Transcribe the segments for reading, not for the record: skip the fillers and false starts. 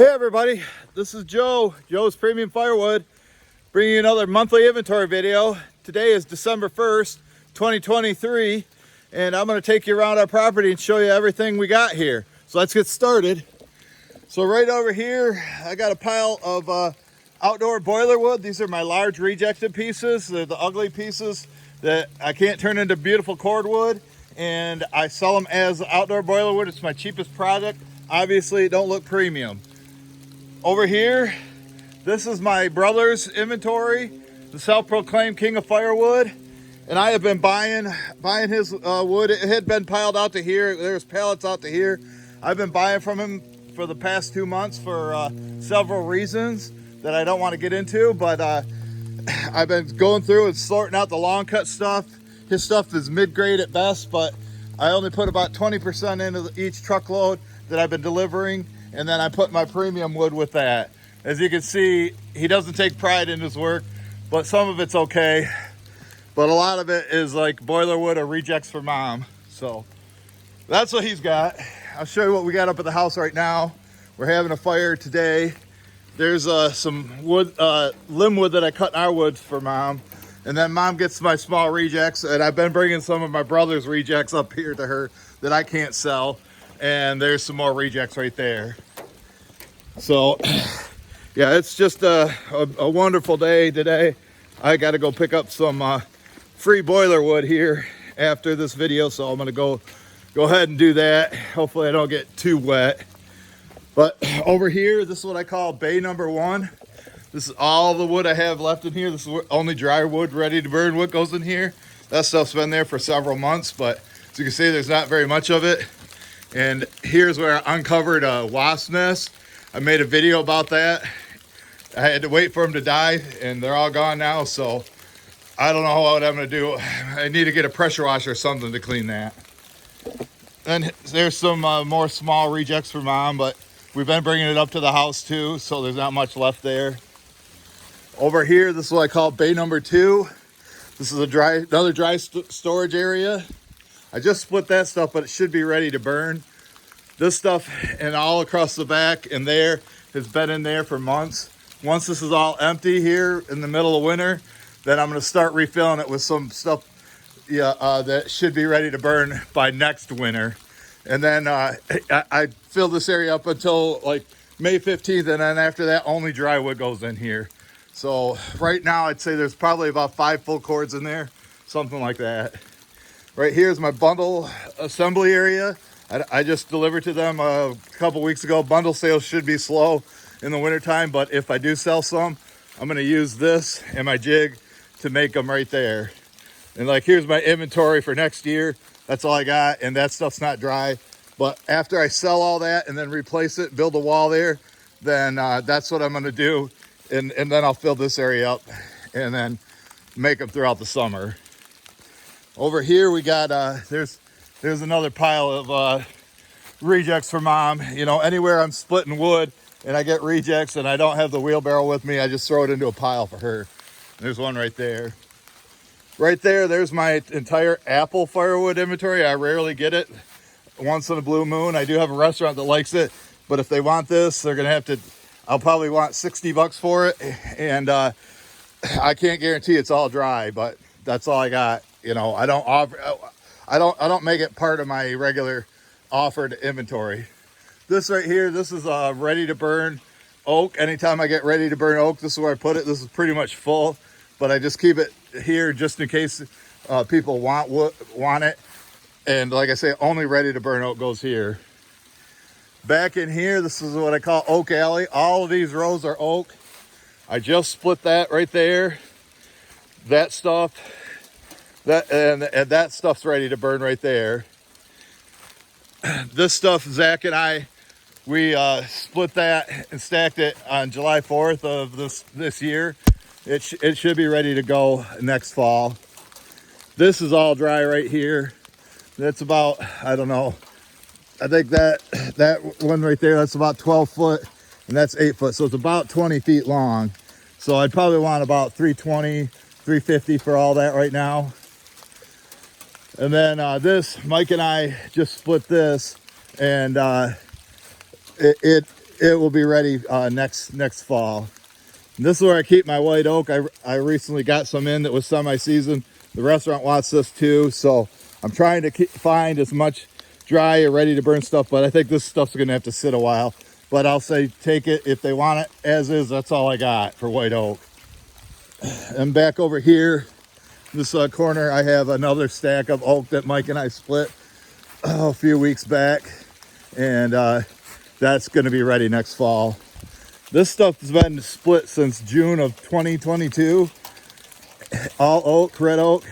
Hey everybody, this is Joe's Premium Firewood, bringing you another monthly inventory video. Today is December 1st, 2023, and I'm going to take you around our property and show you everything we got here. So let's get started. So right over here, I got a pile of outdoor boiler wood. These are my large rejected pieces. They're the ugly pieces that I can't turn into beautiful cordwood, and I sell them as outdoor boiler wood. It's my cheapest product. Obviously, it don't look premium. Over here, this is my brother's inventory, the self-proclaimed king of firewood, and I have been buying his wood. It had been piled out to here. There's pallets out to here. I've been buying from him for the past 2 months for several reasons that I don't want to get into, but I've been going through and sorting out the long cut stuff. His stuff is mid-grade at best, but I only put about 20% into each truckload that I've been delivering. And then I put my premium wood with that. As you can see, he doesn't take pride in his work, but some of it's okay. But a lot of it is like boiler wood or rejects for mom. So that's what he's got. I'll show you what we got up at the house right now. We're having a fire today. There's some wood, limb wood that I cut in our woods for mom. And then mom gets my small rejects, and I've been bringing some of my brother's rejects up here to her that I can't sell. And there's some more rejects right there. So yeah, it's just a wonderful day today. I got to go pick up some free boiler wood here after this video, so I'm gonna go ahead and do that. Hopefully I don't get too wet. But over here, this is what I call bay number 1. This is all the wood I have left in here. This is only dry wood, ready to burn wood goes in here. That stuff's been there for several months, but as you can see, there's not very much of it. And here's where I uncovered a wasp nest. I made a video about that. I had to wait for them to die, and they're all gone now, so I don't know what I'm gonna do. I need to get a pressure washer or something to clean that. And there's some more small rejects for mom, but we've been bringing it up to the house too, so there's not much left there. Over here, this is what I call bay number 2. This is another dry storage area. I just split that stuff, but it should be ready to burn. This stuff and all across the back and there has been in there for months. Once this is all empty here in the middle of winter, then I'm gonna start refilling it with some stuff that should be ready to burn by next winter. And then I fill this area up until like May 15th, and then after that, only dry wood goes in here. So right now, I'd say there's probably about 5 full cords in there, something like that. Right here is my bundle assembly area. I just delivered to them a couple weeks ago. Bundle sales should be slow in the wintertime, but if I do sell some, I'm gonna use this and my jig to make them right there. And like, here's my inventory for next year. That's all I got, and that stuff's not dry. But after I sell all that and then replace it, build a wall there, then that's what I'm gonna do. And then I'll fill this area up and then make them throughout the summer. Over here we got, there's another pile of rejects for mom. You know, anywhere I'm splitting wood and I get rejects and I don't have the wheelbarrow with me, I just throw it into a pile for her. There's one right there. Right there, there's my entire apple firewood inventory. I rarely get it. Once in a blue moon. I do have a restaurant that likes it, but if they want this, they're gonna have to, I'll probably want $60 for it. And I can't guarantee it's all dry, but that's all I got. You know, I don't make it part of my regular offered inventory. This right here, this is ready to burn oak. Anytime I get ready to burn oak, this is where I put it. This is pretty much full, but I just keep it here just in case people want it. And like I say, only ready to burn oak goes here. Back in here, this is what I call Oak Alley. All of these rows are oak. I just split that right there. That stuff. And that stuff's ready to burn right there. This stuff, Zach and I, we split that and stacked it on July 4th of this year. It should be ready to go next fall. This is all dry right here. That's about, I don't know, I think that one right there, that's about 12 foot and that's 8 foot. So it's about 20 feet long. So I'd probably want about 320, 350 for all that right now. And then this, Mike and I just split this, and it it will be ready next fall. And this is where I keep my white oak. I recently got some in that was semi-seasoned. The restaurant wants this too, so I'm trying to find as much dry or ready to burn stuff, but I think this stuff's gonna have to sit a while. But I'll say take it if they want it as is. That's all I got for white oak. And back over here, this corner, I have another stack of oak that Mike and I split a few weeks back, and that's going to be ready next fall. This stuff has been split since June of 2022, all oak, red oak,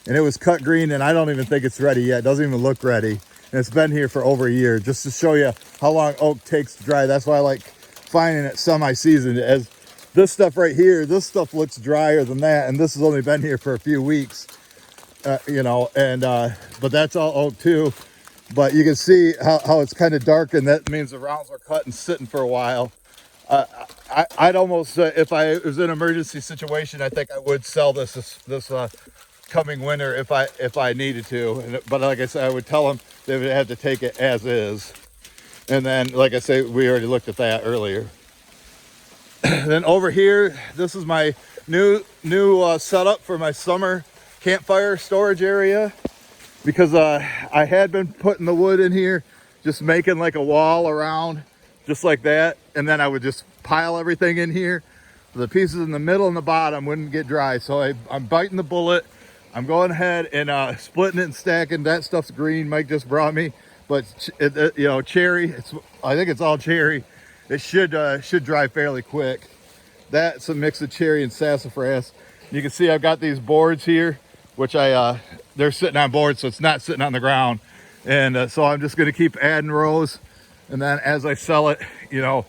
and it was cut green, and I don't even think it's ready yet. It doesn't even look ready, and it's been here for over a year, just to show you how long oak takes to dry. That's why I like finding it semi-seasoned. As this stuff right here, this stuff looks drier than that, and this has only been here for a few weeks, you know, and but that's all oak too. But you can see how it's kind of dark, and that means the rounds are cut and sitting for a while. I'd almost, if I was in an emergency situation, I think I would sell this coming winter if I needed to. But like I said, I would tell them they would have to take it as is. And then, like I say, we already looked at that earlier. Then over here, this is my new setup for my summer campfire storage area, because I had been putting the wood in here, just making like a wall around, just like that, and then I would just pile everything in here. The pieces in the middle and the bottom wouldn't get dry, so I'm biting the bullet. I'm going ahead and splitting it and stacking. That stuff's green, Mike just brought me, but you know, cherry. I think it's all cherry. It should dry fairly quick. That's a mix of cherry and sassafras. You can see I've got these boards here, which they're sitting on boards, so it's not sitting on the ground. And so I'm just going to keep adding rows, and then as I sell it, you know,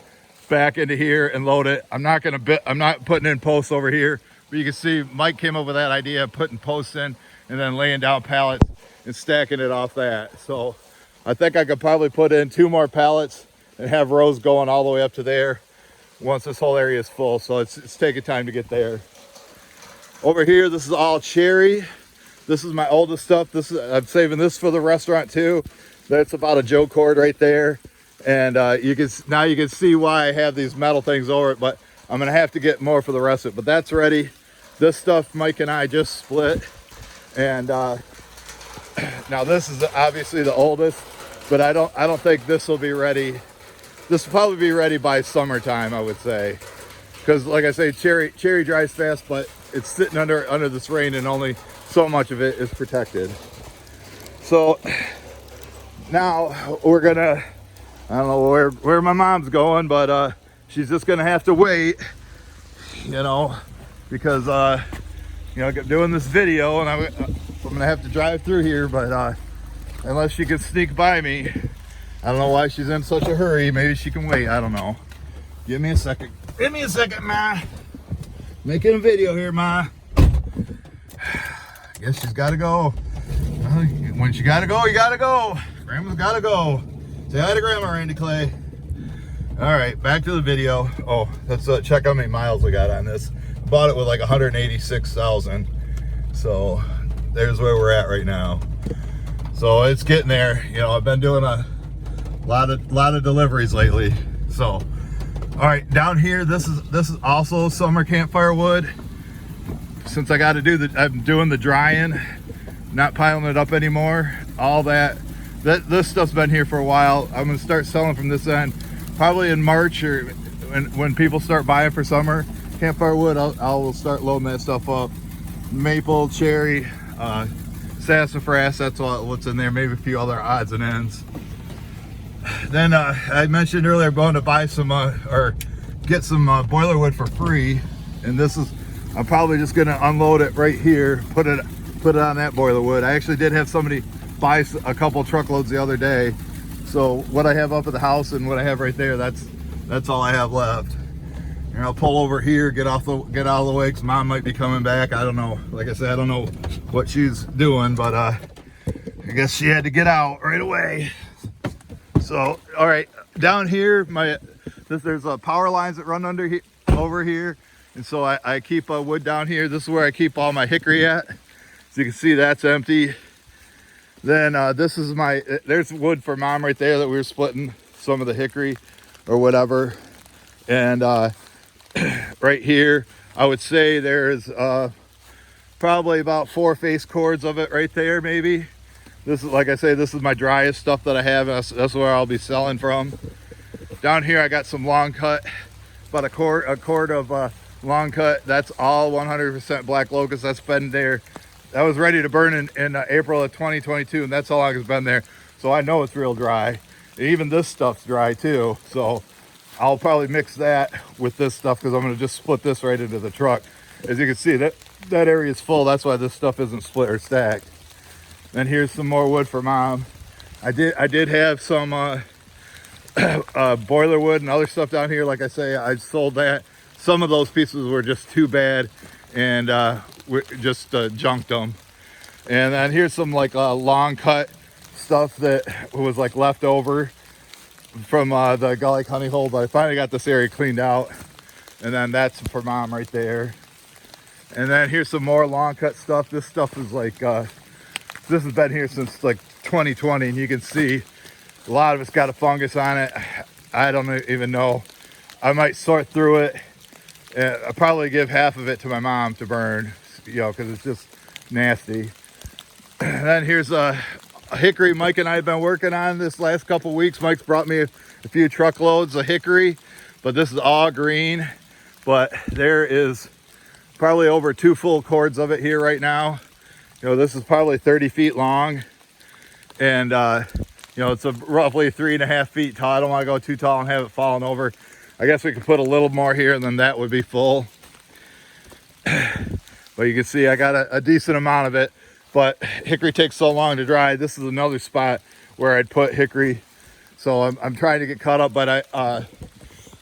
back into here and load it. I'm not putting in posts over here, but you can see Mike came up with that idea of putting posts in and then laying down pallets and stacking it off that. So I think I could probably put in 2 more pallets and have rows going all the way up to there once this whole area is full. So it's taking time to get there. Over here, this is all cherry. This is my oldest stuff. I'm saving this for the restaurant too. That's about a Joe cord right there. And you can see why I have these metal things over it, but I'm gonna have to get more for the rest of it. But that's ready. This stuff Mike and I just split. And now this is obviously the oldest, but I don't think this will be ready. This will probably be ready by summertime, I would say, because like I say, cherry dries fast, but it's sitting under this rain, and only so much of it is protected. So now we're gonna, I don't know where my mom's going, but she's just gonna have to wait, you know, because you know, I'm doing this video, and I'm gonna have to drive through here, but unless she can sneak by me. I don't know why she's in such a hurry. Maybe she can wait. I don't know. Give me a second. Give me a second, Ma. Making a video here, Ma. I guess she's got to go. When she got to go, you got to go. Grandma's got to go. Say hi to Grandma, Randy Clay. All right, back to the video. Oh, let's check how many miles we got on this. Bought it with like 186,000. So there's where we're at right now. So it's getting there. You know, I've been doing a lot of deliveries lately. So all right, down here, this is also summer campfire wood. Since I got to I'm doing the drying, not piling it up anymore. All this stuff's been here for a while. I'm gonna start selling from this end probably in March, or when people start buying for summer campfire wood. I'll start loading that stuff up. Maple, cherry, sassafras, that's what's in there. Maybe a few other odds and ends. Then I mentioned earlier, I'm going to buy some or get some boiler wood for free, and I'm probably just gonna unload it right here, put it on that boiler wood. I actually did have somebody buy a couple truckloads the other day, so what I have up at the house and what I have right there, that's all I have left. And I'll pull over here, get out of the way, because Mom might be coming back. I don't know. Like I said, I don't know what she's doing, but I guess she had to get out right away. So, all right, down here, there's power lines that run over here, and so I keep wood down here. This is where I keep all my hickory at. So you can see that's empty. Then this is there's wood for Mom right there that we were splitting some of the hickory. or whatever. And right here, I would say there's probably about 4 face cords of it right there, maybe. This is, like I say, this is my driest stuff that I have. That's where I'll be selling from. Down here, I got some long cut, about a cord of long cut. That's all 100% black locust. That's been there. That was ready to burn in April of 2022, and that's how long it's been there. So I know it's real dry. And even this stuff's dry too. So I'll probably mix that with this stuff because I'm going to just split this right into the truck. As you can see, that area is full. That's why this stuff isn't split or stacked. Then here's some more wood for Mom. I did have some boiler wood and other stuff down here. Like I say, I sold that. Some of those pieces were just too bad, and we just junked them. And then here's some like long cut stuff that was like left over from the gully honey hole, but I finally got this area cleaned out. And then that's for Mom right there. And then here's some more long cut stuff. This stuff is like this has been here since like 2020, and you can see a lot of it's got a fungus on it. I don't even know. I might sort through it. I'll probably give half of it to my mom to burn, you know, because it's just nasty. And then here's a hickory Mike and I have been working on this last couple weeks. Mike's brought me a few truckloads of hickory, but this is all green. But there is probably over 2 full cords of it here right now. You know, this is probably 30 feet long, and you know, it's roughly 3.5 feet tall. I don't want to go too tall and have it falling over. I guess we could put a little more here, and then that would be full. But you can see I got a decent amount of it, but hickory takes so long to dry. This is another spot where I'd put hickory. So I'm trying to get caught up, but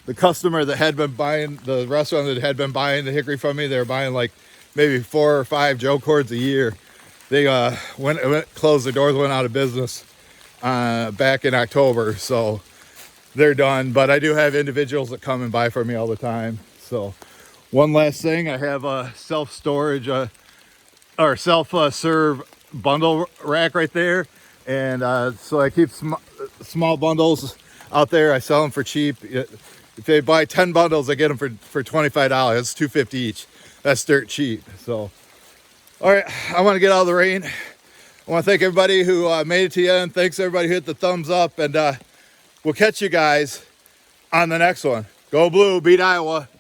the customer that had been buying, the restaurant that had been buying the hickory from me, they were buying like maybe 4 or 5 Joe cords a year. They closed their doors, went out of business back in October, so they're done. But I do have individuals that come and buy from me all the time. So one last thing, I have a self-storage or self-serve bundle rack right there, and so I keep small bundles out there. I sell them for cheap. If they buy 10 bundles, I get them for $25. That's $2.50 each. That's dirt cheap. So all right, I want to get out of the rain. I want to thank everybody who made it to the end. Thanks everybody who hit the thumbs up, and we'll catch you guys on the next one. Go Blue, beat Iowa.